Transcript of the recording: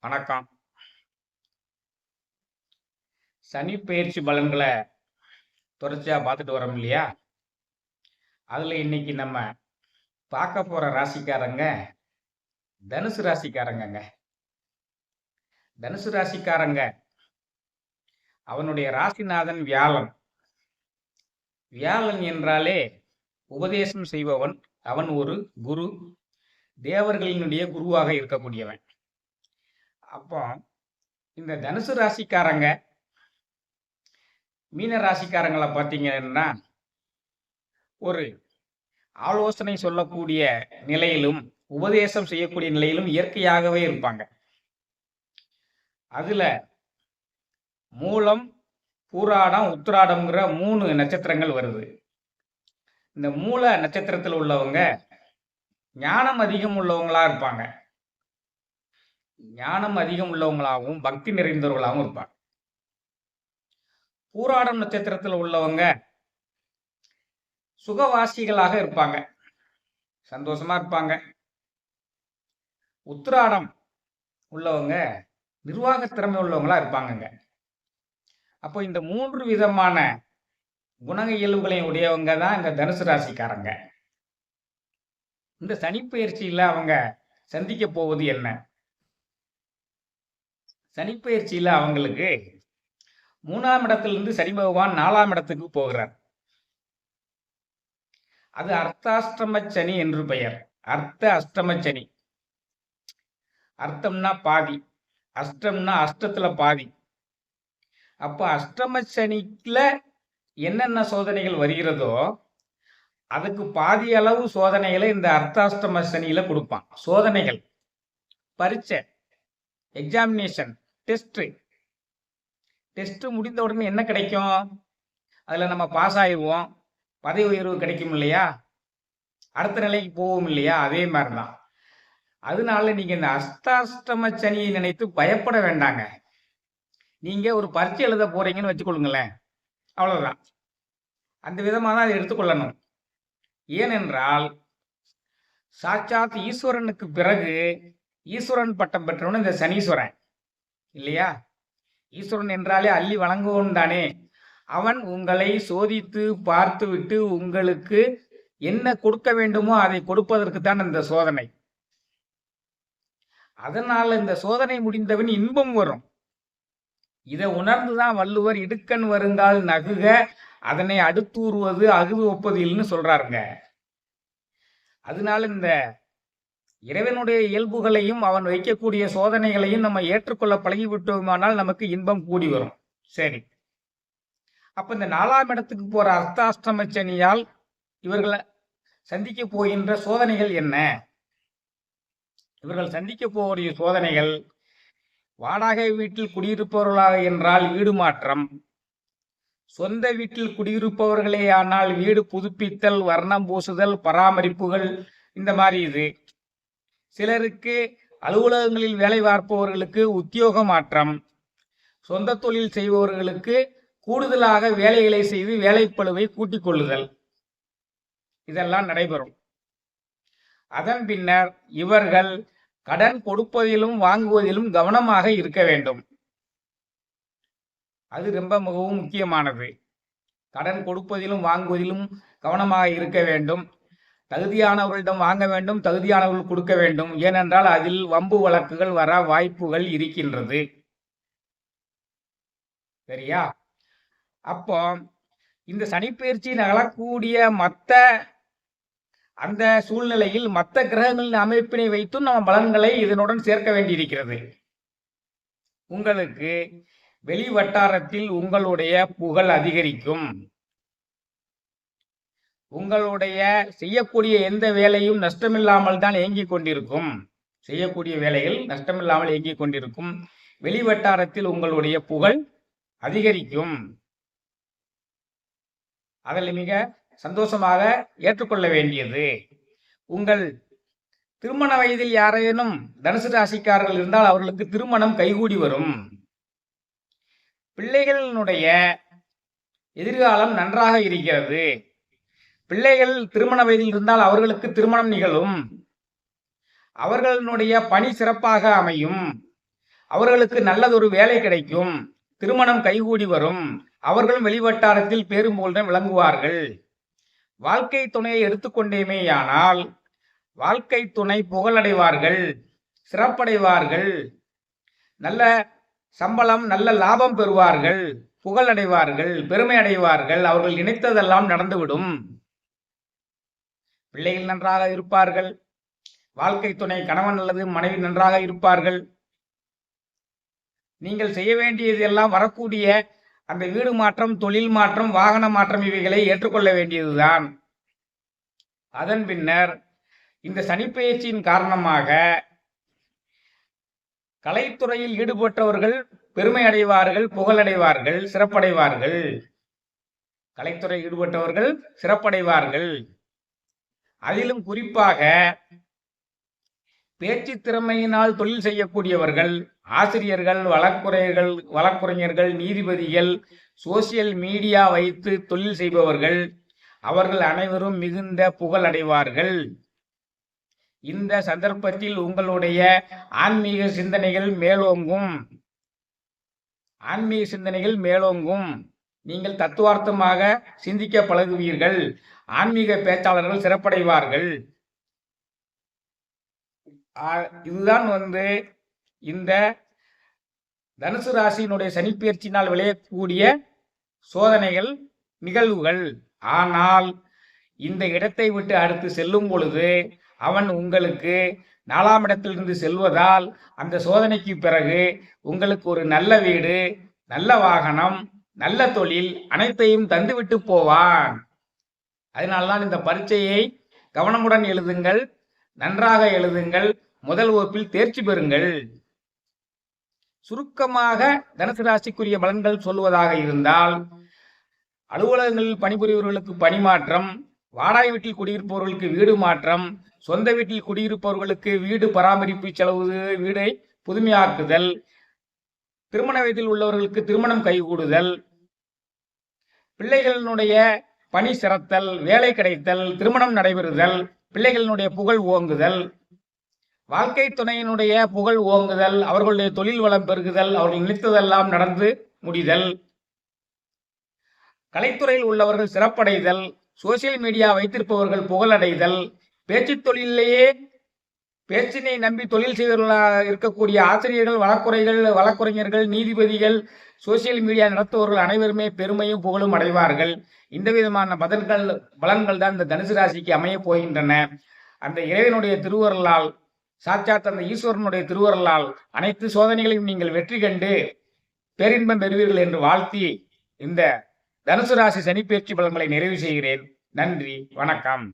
வணக்கம். சனி பெயர்ச்சி பலன்களை தொடர்ச்சியா பார்த்துட்டு வரோம் இல்லையா? அதுல இன்னைக்கு நம்ம பார்க்க போற ராசிக்காரங்க தனுசு ராசிக்காரங்கங்க. தனுசு ராசிக்காரங்க அவனுடைய ராசிநாதன் வியாழன். வியாழன் என்றாலே உபதேசம் செய்பவன். அவன் ஒரு குரு, தேவர்களினுடைய குருவாக இருக்கக்கூடியவன். அப்போ இந்த தனுசு ராசிக்காரங்க மீன ராசிக்காரங்களை பார்த்தீங்கன்னா ஒரு ஆலோசனை சொல்லக்கூடிய நிலையிலும் உபதேசம் செய்யக்கூடிய நிலையிலும் இயற்கையாகவே இருப்பாங்க. அதுல மூலம், பூராடம், உத்திராடம்ங்கிற 3 நட்சத்திரங்கள் வருது. இந்த மூல நட்சத்திரத்தில் உள்ளவங்க ஞானம் அதிகம் உள்ளவங்களா இருப்பாங்க. ஞானம் அதிகம் உள்ளவங்களாகவும் பக்தி நிறைந்தவர்களாகவும் இருப்பாங்க. பூராடம் நட்சத்திரத்தில் உள்ளவங்க சுகவாசிகளாக இருப்பாங்க, சந்தோஷமா இருப்பாங்க. உத்திராடம் உள்ளவங்க நிர்வாக திறமை உள்ளவங்களா இருப்பாங்க. அப்போ இந்த 3 விதமான குண இயல்புகளை உடையவங்க தான் இந்த தனுசு ராசிக்காரங்க. இந்த சனிப்பெயர்ச்சியில அவங்க சந்திக்க போவது என்ன? சனிப்பெயர்ச்சியில அவங்களுக்கு 3ஆம் இடத்திலிருந்து சனி பகவான் 4ஆம் இடத்துக்கு போகிறார். அது அர்த்தாஷ்டம சனி என்று பெயர். அர்த்த அஷ்டம சனி. அர்த்தம்னா பாதி, அஷ்டம்னா அஷ்டத்துல பாதி. அப்ப அஷ்டம சனிக்குல என்னென்ன சோதனைகள் வருகிறதோ அதுக்கு பாதி அளவு சோதனைகளை இந்த அர்த்தாஷ்டம சனியில கொடுப்பான். சோதனைகள், பரீட்சை, எக்ஸாமினேஷன், டெஸ்ட் முடிந்த உடனே என்ன கிடைக்கும்? அதுல நம்ம பாஸ் ஆயிடுவோம், பதவி உயர்வு கிடைக்கும் இல்லையா, அடுத்த நிலைக்கு போவோம் இல்லையா? அதே மாதிரிதான். அதனால நீங்க இந்த அஷ்டாஷ்டம சனியை நினைத்து பயப்பட வேண்டாங்க. நீங்க ஒரு பரீட்சை எழுத போறீங்கன்னு வச்சுக்கொள்ளுங்களேன், அவ்வளவுதான். அந்த விதமா தான் அதை எடுத்துக்கொள்ளணும். ஏனென்றால் சாட்சாத் ஈஸ்வரனுக்கு பிறகு ஈஸ்வரன் பட்டம் பெற்றவன் இந்த சனீஸ்வரன் இல்லையா? ஈஸ்வரன் என்றாலே அள்ளி வழங்குவோன் தானே. அவன் உங்களை சோதித்து பார்த்துவிட்டு உங்களுக்கு என்ன கொடுக்க வேண்டுமோ அதை கொடுப்பதற்கு தான் இந்த சோதனை. அதனால இந்த சோதனை முடிந்தவன் இன்பம் வரும். இதை உணர்ந்துதான் வள்ளுவர் இடுக்கண் வருங்கால் நகுக அதனை அடுத்தூறுவது அகுது ஒப்பதில்னு சொல்றாருங்க. அதனால இந்த இறைவனுடைய இயல்புகளையும் அவன் வைக்கக்கூடிய சோதனைகளையும் நம்ம ஏற்றுக்கொள்ள பழகிவிட்டோமானால் நமக்கு இன்பம் கூடி வரும். சரி, அப்ப இந்த 4ஆம் இடத்துக்கு போற அர்த்தாஷ்டம சனியால் இவர்களை சந்திக்க போகின்ற சோதனைகள் என்ன? இவர்கள் சந்திக்க போகிற சோதனைகள் வாடகை வீட்டில் குடியிருப்பவர்களாக என்றால் வீடு மாற்றம், சொந்த வீட்டில் குடியிருப்பவர்களே ஆனால் வீடு புதுப்பித்தல், வர்ணம் பூசுதல், பராமரிப்புகள், இந்த மாதிரி. இது சிலருக்கு அலுவலகங்களில் வேலை பார்ப்பவர்களுக்கு உத்தியோக மாற்றம், சொந்த தொழில் செய்பவர்களுக்கு கூடுதலாக வேலைகளை செய்து வேலைப்பளுவை கூட்டிக் கொள்ளுதல், இதெல்லாம் நடைபெறும். அதன் பின்னர் இவர்கள் கடன் கொடுப்பதிலும் வாங்குவதிலும் கவனமாக இருக்க வேண்டும். அது ரொம்ப மிகவும் முக்கியமானது. கடன் கொடுப்பதிலும் வாங்குவதிலும் கவனமாக இருக்க வேண்டும். தகுதியானவர்களிடம் வாங்க வேண்டும், தகுதியானவர்கள் கொடுக்க வேண்டும். ஏனென்றால் அதில் வம்பு வழக்குகள் வர வாய்ப்புகள் இருக்கின்றது. சரியா? அப்போ இந்த சனிப்பெயர்ச்சி நகலக்கூடிய மற்ற அந்த சூழ்நிலையில் மற்ற கிரகங்களின் அமைப்பினை வைத்தும் நம்ம பலன்களை இதனுடன் சேர்க்க வேண்டியிருக்கிறது. உங்களுக்கு வெளி வட்டாரத்தில் உங்களுடைய புகழ் அதிகரிக்கும். உங்களுடைய செய்யக்கூடிய எந்த வேலையும் நஷ்டமில்லாமல் தான் இயங்கிக் கொண்டிருக்கும். செய்யக்கூடிய வேலைகள் நஷ்டமில்லாமல் இயங்கிக் கொண்டிருக்கும். வெளி வட்டாரத்தில் உங்களுடைய புகழ் அதிகரிக்கும். அதில் மிக சந்தோஷமாக ஏற்றுக்கொள்ள வேண்டியது. உங்கள் திருமண வயதில் யாரேனும் தனுசு ராசிக்காரர்கள் இருந்தால் அவர்களுக்கு திருமணம் கைகூடி வரும். பிள்ளைகளினுடைய எதிர்காலம் நன்றாக இருக்கிறது. பிள்ளைகள் திருமண வயதில் இருந்தால் அவர்களுக்கு திருமணம் நிகழும். அவர்களுடைய பணி சிறப்பாக அமையும். அவர்களுக்கு நல்லதொரு வேலை கிடைக்கும், திருமணம் கைகூடி வரும், அவர்களும் வெளிவட்டாரத்தில் பேரும் புகழுடன் விளங்குவார்கள். வாழ்க்கை துணையை எடுத்துக்கொண்டேமேயானால் வாழ்க்கை துணை புகழடைவார்கள், சிறப்படைவார்கள், நல்ல சம்பளம் நல்ல லாபம் பெறுவார்கள், புகழடைவார்கள், பெருமை அடைவார்கள், அவர்கள் நினைத்ததெல்லாம் நடந்துவிடும். பிள்ளைகள் நன்றாக இருப்பார்கள், வாழ்க்கை துணை கணவன் அல்லது மனைவி நன்றாக இருப்பார்கள். நீங்கள் செய்ய வேண்டியது எல்லாம் வரக்கூடிய அந்த வீடு மாற்றம், தொழில் மாற்றம், வாகன மாற்றம் இவைகளை ஏற்றுக்கொள்ள வேண்டியதுதான். அதன் பின்னர் இந்த சனிப்பெயர்ச்சியின் காரணமாக கலைத்துறையில் ஈடுபட்டவர்கள் பெருமை அடைவார்கள், புகழடைவார்கள், சிறப்படைவார்கள். கலைத்துறை ஈடுபட்டவர்கள் சிறப்படைவார்கள். அதிலும் குறிப்பாக பேச்சு திறமையினால் தொழில் செய்யக்கூடியவர்கள், ஆசிரியர்கள், வழக்குரைஞர்கள், நீதிபதிகள், சோசியல் மீடியா வைத்து தொழில் செய்பவர்கள், அவர்கள் அனைவரும் மிகுந்த புகழ் அடைவார்கள். இந்த சந்தர்ப்பத்தில் உங்களுடைய ஆன்மீக சிந்தனைகள் மேலோங்கும். ஆன்மீக சிந்தனைகள் மேலோங்கும். நீங்கள் தத்துவார்த்தமாக சிந்திக்க பழகுவீர்கள். ஆன்மீக பேச்சாளர்கள் சிறப்படைவார்கள். இதுதான் இந்த தனுசு ராசியினுடைய சனிப்பெயர்ச்சியினால் விளையக்கூடிய சோதனைகள், நிகழ்வுகள். ஆனால் இந்த இடத்தை விட்டு அடுத்து செல்லும் பொழுது அவன் உங்களுக்கு 4ஆம் இடத்திலிருந்து செல்வதால் அந்த சோதனைக்கு பிறகு உங்களுக்கு ஒரு நல்ல வீடு, நல்ல வாகனம், நல்ல தொழில் அனைத்தையும் தந்துவிட்டு போவான். அதனால்தான் இந்த பரீட்சையை கவனமுடன் எழுதுங்கள், நன்றாக எழுதுங்கள், முதல் வகுப்பில் தேர்ச்சி பெறுங்கள். சுருக்கமாக தனுசு ராசிக்குரிய பலன்கள் சொல்லுவதாக இருந்தால், அலுவலகங்களில் பணிபுரிபவர்களுக்கு பணிமாற்றம், வாடகை வீட்டில் குடியிருப்பவர்களுக்கு வீடு மாற்றம், சொந்த வீட்டில் குடியிருப்பவர்களுக்கு வீடு பராமரிப்பு செலவு, வீடை புதுமையாக்குதல், திருமண வயதில் உள்ளவர்களுக்கு திருமணம் கைகூடுதல், பிள்ளைகளினுடைய பணி சிறத்தல், வேலை கிடைத்தல், திருமணம் நடைபெறுதல், பிள்ளைகளினுடைய புகழ் ஓங்குதல், வாழ்க்கை துணையினுடைய புகழ் ஓங்குதல், அவர்களுடைய தொழில் வளம் பெருகுதல், அவர்கள் நினைத்ததெல்லாம் நடந்து முடிதல், கலைத்துறையில் உள்ளவர்கள் சிறப்படைதல், சோசியல் மீடியா வைத்திருப்பவர்கள் புகழடைதல், பேச்சு தொழிலேயே பேச்சினை நம்பி தொழில் செய்தவர்களாக இருக்கக்கூடிய ஆசிரியர்கள், வழக்குரைஞர்கள், நீதிபதிகள், சோசியல் மீடியா நடத்துபவர்கள் அனைவருமே பெருமையும் புகழும் அடைவார்கள். இந்த விதமான பலன்கள் தான் இந்த தனுசு ராசிக்கு அமைய போகின்றன. அந்த இறைவனுடைய திருவருளால், சாட்சாத் அந்த ஈஸ்வரனுடைய திருவருளால் அனைத்து சோதனைகளையும் நீங்கள் வெற்றி கண்டு பேரின்பம் பெறுவீர்கள் என்று வாழ்த்தி இந்த தனுசு ராசி சனிப்பெயர்ச்சி பலன்களை நிறைவு செய்கிறேன். நன்றி, வணக்கம்.